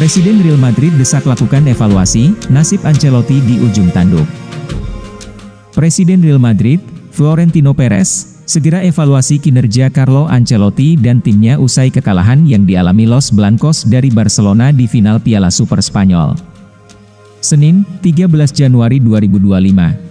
Presiden Real Madrid desak lakukan evaluasi, nasib Ancelotti di ujung tanduk. Presiden Real Madrid, Florentino Perez, segera evaluasi kinerja Carlo Ancelotti dan timnya usai kekalahan yang dialami Los Blancos dari Barcelona di final Piala Super Spanyol. Senin, 13 Januari 2025,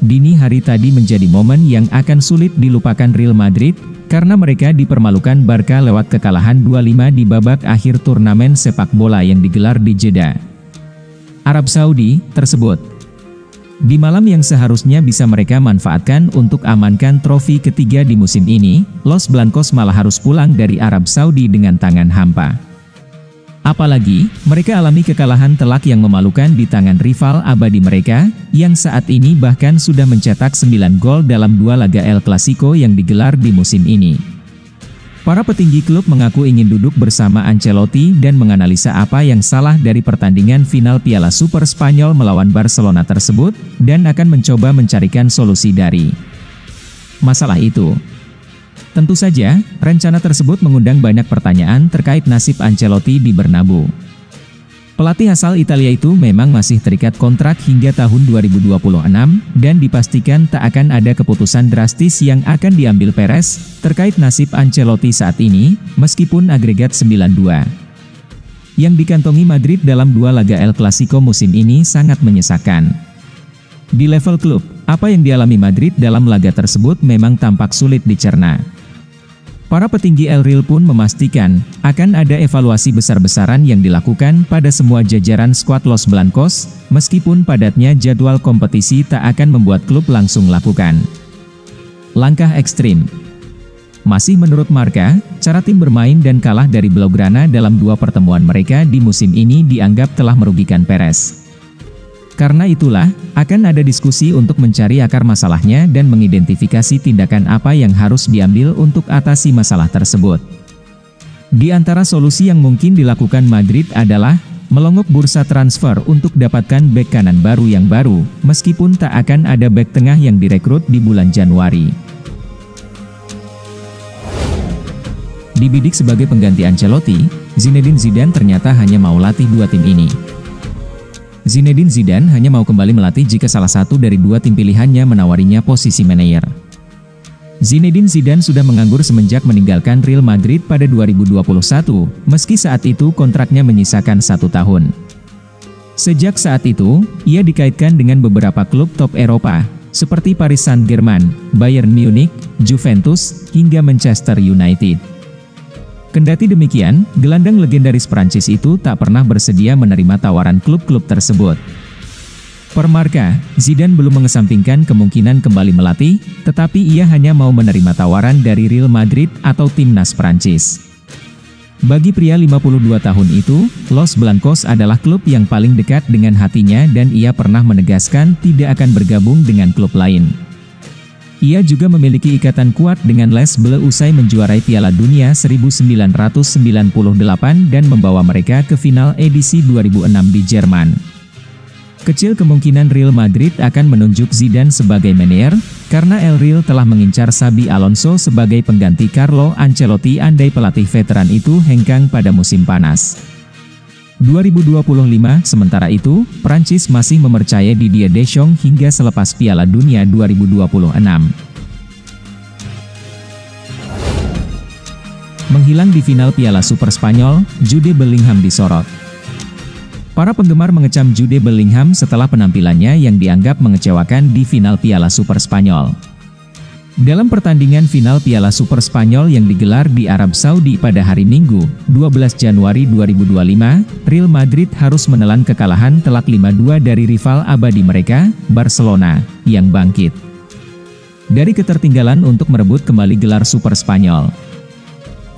dini hari tadi menjadi momen yang akan sulit dilupakan Real Madrid, karena mereka dipermalukan Barca lewat kekalahan 2-5 di babak akhir turnamen sepak bola yang digelar di Jeddah, Arab Saudi, tersebut. Di malam yang seharusnya bisa mereka manfaatkan untuk amankan trofi ketiga di musim ini, Los Blancos malah harus pulang dari Arab Saudi dengan tangan hampa. Apalagi, mereka alami kekalahan telak yang memalukan di tangan rival abadi mereka, yang saat ini bahkan sudah mencetak 9 gol dalam 2 laga El Clasico yang digelar di musim ini. Para petinggi klub mengaku ingin duduk bersama Ancelotti dan menganalisa apa yang salah dari pertandingan final Piala Super Spanyol melawan Barcelona tersebut, dan akan mencoba mencarikan solusi dari masalah itu. Tentu saja, rencana tersebut mengundang banyak pertanyaan terkait nasib Ancelotti di Bernabeu. Pelatih asal Italia itu memang masih terikat kontrak hingga tahun 2026, dan dipastikan tak akan ada keputusan drastis yang akan diambil Perez terkait nasib Ancelotti saat ini, meskipun agregat 9-2 yang dikantongi Madrid dalam 2 laga El Clasico musim ini sangat menyesakan. Di level klub, apa yang dialami Madrid dalam laga tersebut memang tampak sulit dicerna. Para petinggi El Real pun memastikan, akan ada evaluasi besar-besaran yang dilakukan pada semua jajaran skuad Los Blancos, meskipun padatnya jadwal kompetisi tak akan membuat klub langsung lakukan langkah ekstrim. Masih menurut Marca, cara tim bermain dan kalah dari Blaugrana dalam 2 pertemuan mereka di musim ini dianggap telah merugikan Perez. Karena itulah, akan ada diskusi untuk mencari akar masalahnya dan mengidentifikasi tindakan apa yang harus diambil untuk atasi masalah tersebut. Di antara solusi yang mungkin dilakukan Madrid adalah melongok bursa transfer untuk dapatkan bek kanan baru yang baru, meskipun tak akan ada bek tengah yang direkrut di bulan Januari. Dibidik sebagai pengganti Ancelotti, Zinedine Zidane ternyata hanya mau latih 2 tim ini. Zinedine Zidane hanya mau kembali melatih jika salah satu dari 2 tim pilihannya menawarinya posisi manajer. Zinedine Zidane sudah menganggur semenjak meninggalkan Real Madrid pada 2021, meski saat itu kontraknya menyisakan 1 tahun. Sejak saat itu, ia dikaitkan dengan beberapa klub top Eropa, seperti Paris Saint-Germain, Bayern Munich, Juventus, hingga Manchester United. Kendati demikian, gelandang legendaris Prancis itu tak pernah bersedia menerima tawaran klub-klub tersebut. Per Marca, Zidane belum mengesampingkan kemungkinan kembali melatih, tetapi ia hanya mau menerima tawaran dari Real Madrid atau timnas Prancis. Bagi pria 52 tahun itu, Los Blancos adalah klub yang paling dekat dengan hatinya dan ia pernah menegaskan tidak akan bergabung dengan klub lain. Ia juga memiliki ikatan kuat dengan Les Bleus usai menjuarai Piala Dunia 1998 dan membawa mereka ke final edisi 2006 di Jerman. Kecil kemungkinan Real Madrid akan menunjuk Zidane sebagai manajer, karena El Real telah mengincar Xabi Alonso sebagai pengganti Carlo Ancelotti andai pelatih veteran itu hengkang pada musim panas 2025. Sementara itu, Prancis masih mempercayai Didier Deschamps hingga selepas Piala Dunia 2026. Menghilang di final Piala Super Spanyol, Jude Bellingham disorot. Para penggemar mengecam Jude Bellingham setelah penampilannya yang dianggap mengecewakan di final Piala Super Spanyol. Dalam pertandingan final Piala Super Spanyol yang digelar di Arab Saudi pada hari Minggu, 12 Januari 2025, Real Madrid harus menelan kekalahan telak 5-2 dari rival abadi mereka, Barcelona, yang bangkit dari ketertinggalan untuk merebut kembali gelar Super Spanyol.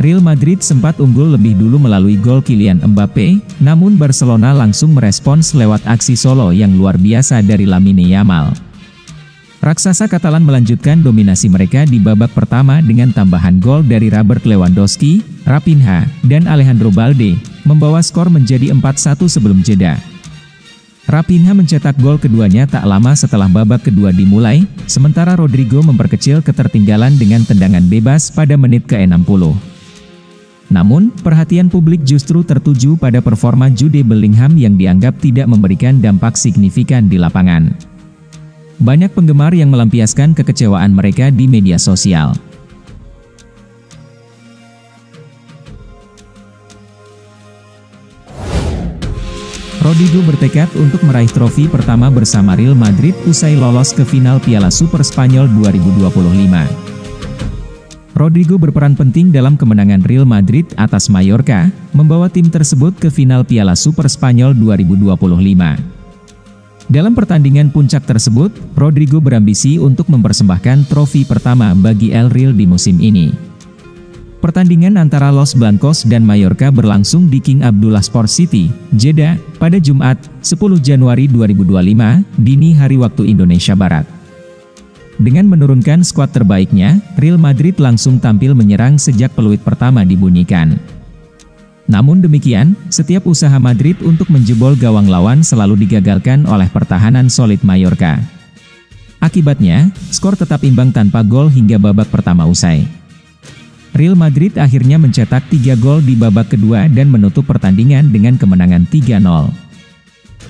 Real Madrid sempat unggul lebih dulu melalui gol Kylian Mbappe, namun Barcelona langsung merespons lewat aksi solo yang luar biasa dari Lamine Yamal. Raksasa Katalan melanjutkan dominasi mereka di babak pertama dengan tambahan gol dari Robert Lewandowski, Raphinha, dan Alejandro Balde, membawa skor menjadi 4-1 sebelum jeda. Raphinha mencetak gol keduanya tak lama setelah babak kedua dimulai, sementara Rodrigo memperkecil ketertinggalan dengan tendangan bebas pada menit ke-60. Namun, perhatian publik justru tertuju pada performa Jude Bellingham yang dianggap tidak memberikan dampak signifikan di lapangan. Banyak penggemar yang melampiaskan kekecewaan mereka di media sosial. Rodrigo bertekad untuk meraih trofi pertama bersama Real Madrid usai lolos ke final Piala Super Spanyol 2025. Rodrigo berperan penting dalam kemenangan Real Madrid atas Mallorca, membawa tim tersebut ke final Piala Super Spanyol 2025. Dalam pertandingan puncak tersebut, Rodrigo berambisi untuk mempersembahkan trofi pertama bagi El Real di musim ini. Pertandingan antara Los Blancos dan Mallorca berlangsung di King Abdullah Sport City, Jeddah, pada Jumat, 10 Januari 2025, dini hari waktu Indonesia Barat. Dengan menurunkan skuad terbaiknya, Real Madrid langsung tampil menyerang sejak peluit pertama dibunyikan. Namun demikian, setiap usaha Madrid untuk menjebol gawang lawan selalu digagalkan oleh pertahanan solid Mallorca. Akibatnya, skor tetap imbang tanpa gol hingga babak pertama usai. Real Madrid akhirnya mencetak 3 gol di babak kedua dan menutup pertandingan dengan kemenangan 3-0.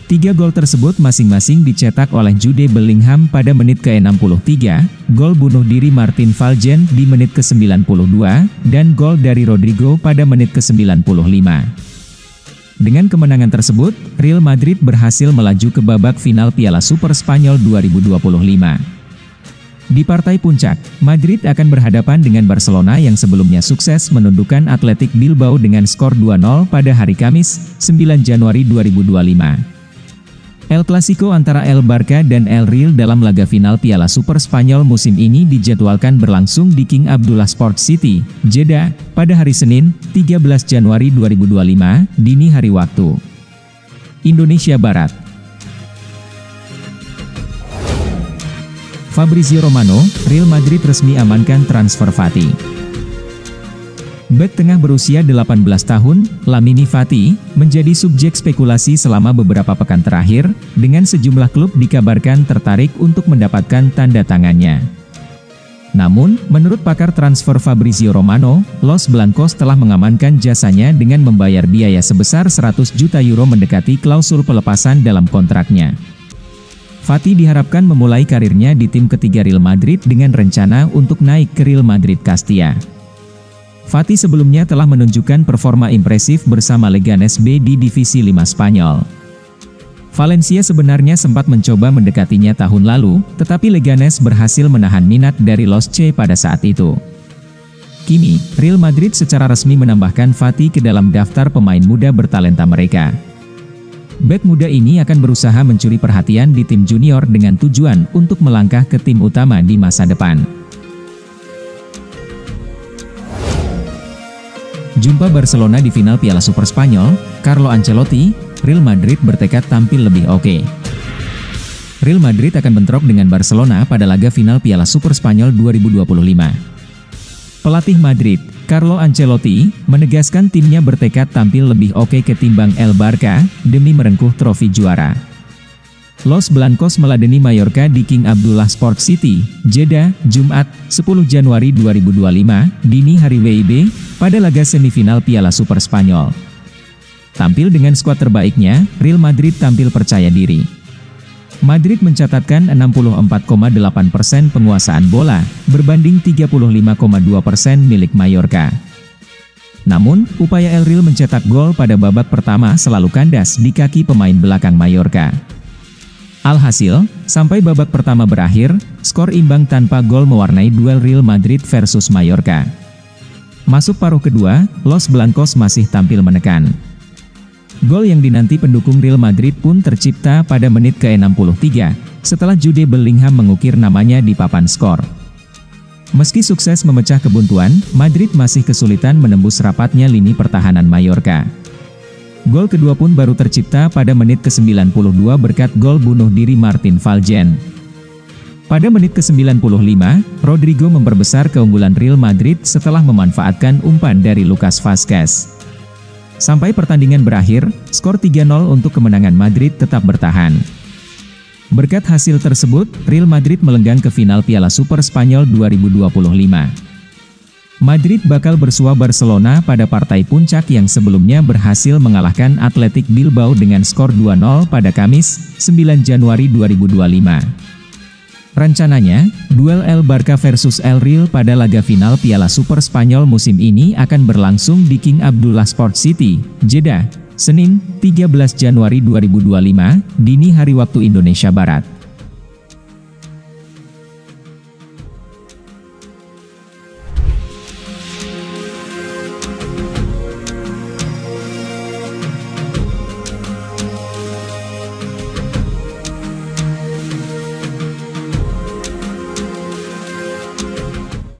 3 gol tersebut masing-masing dicetak oleh Jude Bellingham pada menit ke-63, gol bunuh diri Martin Valjen di menit ke-92, dan gol dari Rodrigo pada menit ke-95. Dengan kemenangan tersebut, Real Madrid berhasil melaju ke babak final Piala Super Spanyol 2025. Di partai puncak, Madrid akan berhadapan dengan Barcelona yang sebelumnya sukses menundukkan Athletic Bilbao dengan skor 2-0 pada hari Kamis, 9 Januari 2025. El Clasico antara El Barca dan El Real dalam laga final Piala Super Spanyol musim ini dijadwalkan berlangsung di King Abdullah Sport City, Jeddah, pada hari Senin, 13 Januari 2025, dini hari waktu Indonesia Barat. Fabrizio Romano, Real Madrid resmi amankan transfer Fati. Bek tengah berusia 18 tahun, Lamine Fati, menjadi subjek spekulasi selama beberapa pekan terakhir, dengan sejumlah klub dikabarkan tertarik untuk mendapatkan tanda tangannya. Namun, menurut pakar transfer Fabrizio Romano, Los Blancos telah mengamankan jasanya dengan membayar biaya sebesar 100 juta euro mendekati klausul pelepasan dalam kontraknya. Fati diharapkan memulai karirnya di tim ketiga Real Madrid dengan rencana untuk naik ke Real Madrid Castilla. Fati sebelumnya telah menunjukkan performa impresif bersama Leganes B di Divisi 5 Spanyol. Valencia sebenarnya sempat mencoba mendekatinya tahun lalu, tetapi Leganes berhasil menahan minat dari Los C pada saat itu. Kini, Real Madrid secara resmi menambahkan Fati ke dalam daftar pemain muda bertalenta mereka. Bek muda ini akan berusaha mencuri perhatian di tim junior dengan tujuan untuk melangkah ke tim utama di masa depan. Jumpa Barcelona di final Piala Super Spanyol, Carlo Ancelotti, Real Madrid bertekad tampil lebih oke. Real Madrid akan bentrok dengan Barcelona pada laga final Piala Super Spanyol 2025. Pelatih Madrid, Carlo Ancelotti, menegaskan timnya bertekad tampil lebih oke ketimbang El Barca, demi merengkuh trofi juara. Los Blancos meladeni Mallorca di King Abdullah Sport City, Jeddah, Jumat, 10 Januari 2025, dini hari WIB, pada laga semifinal Piala Super Spanyol. Tampil dengan skuad terbaiknya, Real Madrid tampil percaya diri. Madrid mencatatkan 64,8% penguasaan bola, berbanding 35,2% milik Mallorca. Namun, upaya El Real mencetak gol pada babak pertama selalu kandas di kaki pemain belakang Mallorca. Alhasil, sampai babak pertama berakhir, skor imbang tanpa gol mewarnai duel Real Madrid versus Mallorca. Masuk paruh kedua, Los Blancos masih tampil menekan. Gol yang dinanti pendukung Real Madrid pun tercipta pada menit ke-63, setelah Jude Bellingham mengukir namanya di papan skor. Meski sukses memecah kebuntuan, Madrid masih kesulitan menembus rapatnya lini pertahanan Mallorca. Gol kedua pun baru tercipta pada menit ke-92 berkat gol bunuh diri Martin Valjen. Pada menit ke-95, Rodrigo memperbesar keunggulan Real Madrid setelah memanfaatkan umpan dari Lucas Vázquez. Sampai pertandingan berakhir, skor 3-0 untuk kemenangan Madrid tetap bertahan. Berkat hasil tersebut, Real Madrid melenggang ke final Piala Super Spanyol 2025. Madrid bakal bersua Barcelona pada partai puncak yang sebelumnya berhasil mengalahkan Athletic Bilbao dengan skor 2-0 pada Kamis, 9 Januari 2025. Rencananya, duel El Barca versus El Real pada laga final Piala Super Spanyol musim ini akan berlangsung di King Abdullah Sport City, Jeddah, Senin, 13 Januari 2025, dini hari waktu Indonesia Barat.